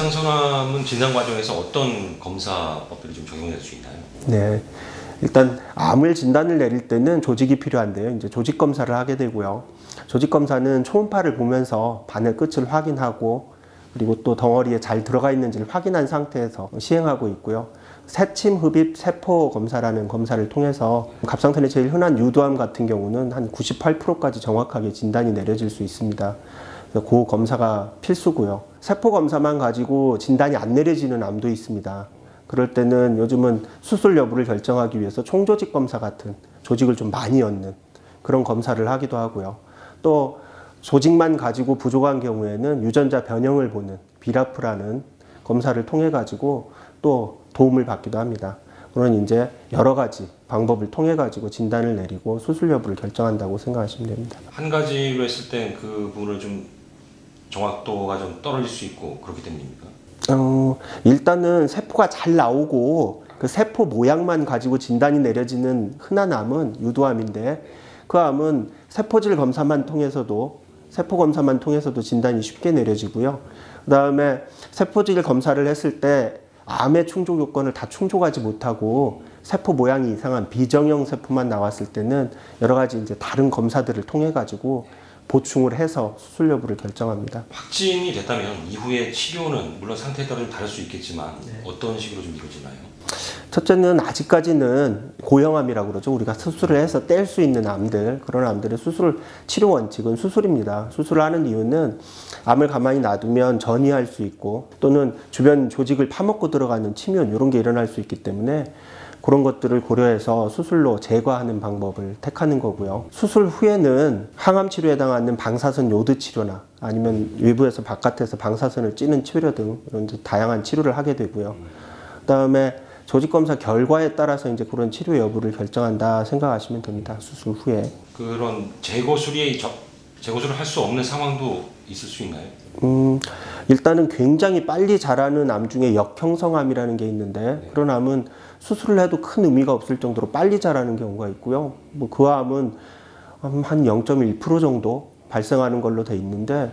갑상선암은 진단 과정에서 어떤 검사법들이 좀 적용될 수 있나요? 네. 일단 암을 진단을 내릴 때는 조직이 필요한데요. 이제 조직 검사를 하게 되고요. 조직 검사는 초음파를 보면서 바늘 끝을 확인하고 그리고 또 덩어리에 잘 들어가 있는지를 확인한 상태에서 시행하고 있고요. 새침 흡입 세포 검사라는 검사를 통해서 갑상선의 제일 흔한 유두암 같은 경우는 한 98%까지 정확하게 진단이 내려질 수 있습니다. 그래서 그 검사가 필수고요. 세포 검사만 가지고 진단이 안 내려지는 암도 있습니다. 그럴 때는 요즘은 수술 여부를 결정하기 위해서 총조직 검사 같은 조직을 좀 많이 얻는 그런 검사를 하기도 하고요. 또 조직만 가지고 부족한 경우에는 유전자 변형을 보는 비라프라는 검사를 통해 가지고 또 도움을 받기도 합니다. 그런 이제 여러 가지 방법을 통해 가지고 진단을 내리고 수술 여부를 결정한다고 생각하시면 됩니다. 한 가지로 했을 때 그 부분을 좀 정확도가 좀 떨어질 수 있고 그렇기 때문입니까? 일단은 세포가 잘 나오고 그 세포 모양만 가지고 진단이 내려지는 흔한 암은 유두암인데 그 암은 세포질 검사만 통해서도 세포 검사만 통해서도 진단이 쉽게 내려지고요. 그 다음에 세포질 검사를 했을 때 암의 충족 요건을 다 충족하지 못하고 세포 모양이 이상한 비정형 세포만 나왔을 때는 여러 가지 이제 다른 검사들을 통해 가지고 보충을 해서 수술 여부를 결정합니다. 확진이 됐다면 이후에 치료는 물론 상태에 따라 좀 다를 수 있겠지만 어떤 식으로 좀 이루어지나요? 첫째는 아직까지는 고형암이라고 그러죠. 우리가 수술을 해서 뗄 수 있는 암들, 그런 암들의 치료 원칙은 수술입니다. 수술을 하는 이유는 암을 가만히 놔두면 전이할 수 있고 또는 주변 조직을 파먹고 들어가는 침윤 이런 게 일어날 수 있기 때문에 그런 것들을 고려해서 수술로 제거하는 방법을 택하는 거고요. 수술 후에는 항암 치료에 해당하는 방사선 요드 치료나 아니면 외부에서 바깥에서 방사선을 찌는 치료 등 이런 다양한 치료를 하게 되고요. 그다음에 조직검사 결과에 따라서 이제 그런 치료 여부를 결정한다 생각하시면 됩니다. 수술 후에. 그런 제거술을 할 수 없는 상황도 있을 수 있나요? 일단은 굉장히 빨리 자라는 암 중에 역형성암이라는 게 있는데 그런 암은 수술을 해도 큰 의미가 없을 정도로 빨리 자라는 경우가 있고요. 그 암은 한 0.1% 정도 발생하는 걸로 돼 있는데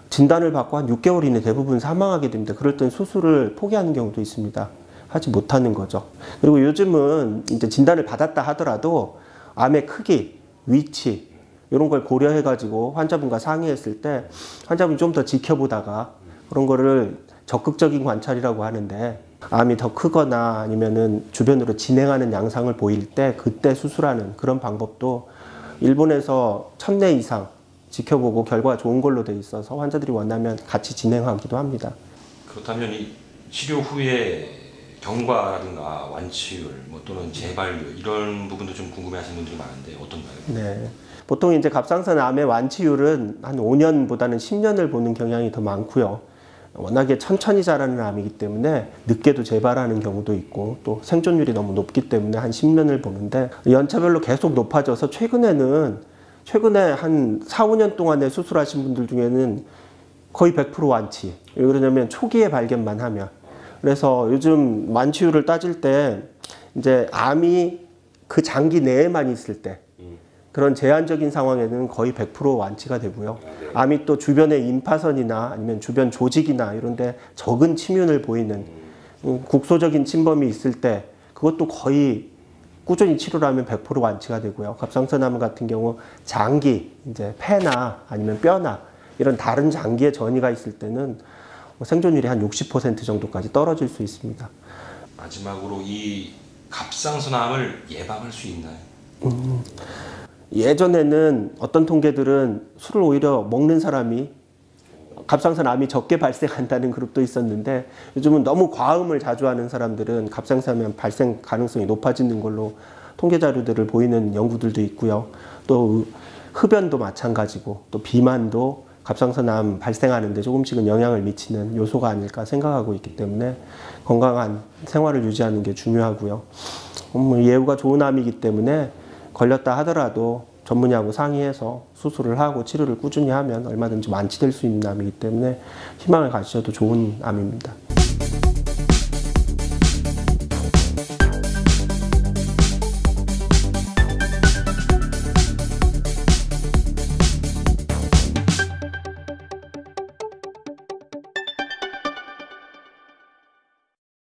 진단을 받고 한 6개월 이내 대부분 사망하게 됩니다. 그럴 땐 수술을 포기하는 경우도 있습니다. 하지 못하는 거죠. 그리고 요즘은 이제 진단을 받았다 하더라도 암의 크기, 위치 이런 걸 고려해 가지고 환자분과 상의했을 때 환자분이 좀 더 지켜보다가 그런 거를 적극적인 관찰이라고 하는데 암이 더 크거나 아니면은 주변으로 진행하는 양상을 보일 때 그때 수술하는 그런 방법도 일본에서 1000례 이상 지켜보고 결과가 좋은 걸로 돼 있어서 환자들이 원하면 같이 진행하기도 합니다. 그렇다면 이 치료 후에 경과라든가 완치율 또는 재발률 이런 부분도 좀 궁금해하시는 분들이 많은데 어떤가요? 네. 보통 이제 갑상선 암의 완치율은 한 5년보다는 10년을 보는 경향이 더 많고요. 워낙에 천천히 자라는 암이기 때문에 늦게도 재발하는 경우도 있고 또 생존율이 너무 높기 때문에 한 10년을 보는데 연차별로 계속 높아져서 최근에 한 4, 5년 동안에 수술하신 분들 중에는 거의 100% 완치. 왜 그러냐면 초기에 발견만 하면. 그래서 요즘 완치율을 따질 때 이제 암이 그 장기 내에만 있을 때 그런 제한적인 상황에는 거의 100% 완치가 되고요. 암이 또 주변의 임파선이나 아니면 주변 조직이나 이런 데 적은 침윤을 보이는 국소적인 침범이 있을 때 그것도 거의 꾸준히 치료를 하면 100% 완치가 되고요. 갑상선암 같은 경우 장기, 이제 폐나 아니면 뼈나 이런 다른 장기에 전이가 있을 때는 생존율이 한 60% 정도까지 떨어질 수 있습니다. 마지막으로 이 갑상선암을 예방할 수 있나요? 예전에는 어떤 통계들은 술을 오히려 먹는 사람이 갑상선암이 적게 발생한다는 그룹도 있었는데 요즘은 너무 과음을 자주 하는 사람들은 갑상선암 발생 가능성이 높아지는 걸로 통계 자료들을 보이는 연구들도 있고요. 또 흡연도 마찬가지고 또 비만도 갑상선암 발생하는데 조금씩은 영향을 미치는 요소가 아닐까 생각하고 있기 때문에 건강한 생활을 유지하는 게 중요하고요. 예후가 좋은 암이기 때문에 걸렸다 하더라도 전문의하고 상의해서 수술을 하고 치료를 꾸준히 하면 얼마든지 완치될 수 있는 암이기 때문에 희망을 가지셔도 좋은 암입니다.